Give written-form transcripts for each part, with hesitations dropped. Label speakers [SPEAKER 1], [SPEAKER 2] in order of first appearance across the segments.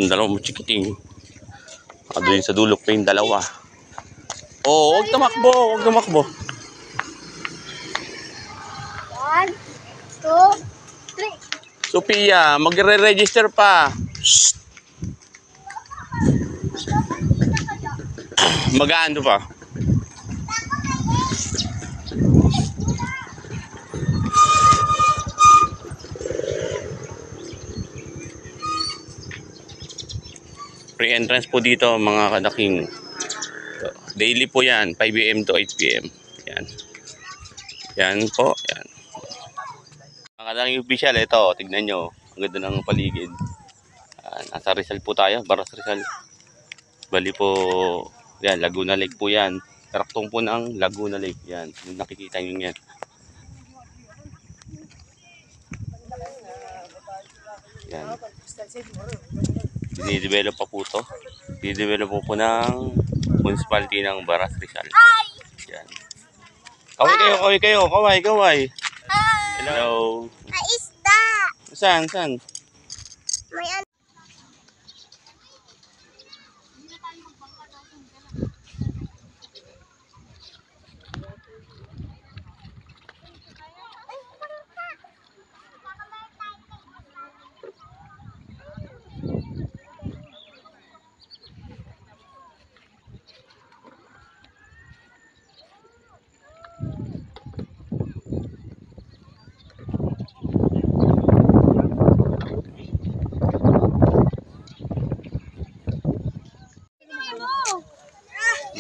[SPEAKER 1] Yung dalawang chikiting. Doon sa dulo pa yung dalawa. Oo, huwag tumakbo, huwag tumakbo.
[SPEAKER 2] 1, 2, 3.
[SPEAKER 1] Sophia, magre-register pa. Shh. Mag-aano pa? Free entrance po dito mga kadaking. Daily po yan, 5 AM to 8 PM. Yan. Yan po, yan. Mga kadaking official, ito, tignan nyo. Ang ganda ng paligid. Nasa Rizal po tayo, Baras Rizal. Bali po, yan, Laguna Lake po yan. Karaktong po ng Laguna Lake. Yan, yung nakikita nyo yan. Yan. Dinidevelop pa po ito. Dinidevelop po ng municipality ng Baras Rizal. Yan. Kaway kayo. Kaway. Hello.
[SPEAKER 2] Ay, isda.
[SPEAKER 1] Saan?
[SPEAKER 2] May ano.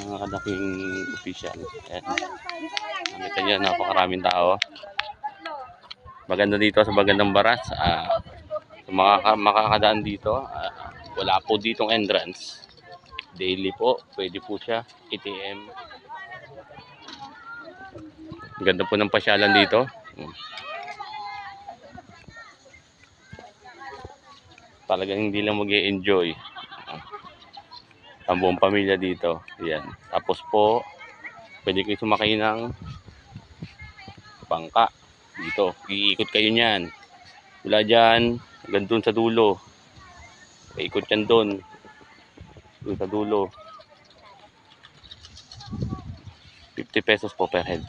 [SPEAKER 1] Mga kadaking official. Ayan. Nakita nyo, napakaraming tao. Maganda dito sa Bagandang Baras. Sa mga makakadaan dito, wala po ditong entrance. Daily po, pwede po siya. ATM. Ganda po ng pasyalan dito. Talagang hindi lang mag-e-enjoy. Ang buong pamilya dito. Yan. Tapos po, pwede kayo sumakay ng bangka. Dito. Iikot kayo niyan. Mula dyan, hanggang dun sa dulo. Iikot yan dun. Dun sa dulo. 50 pesos po per head.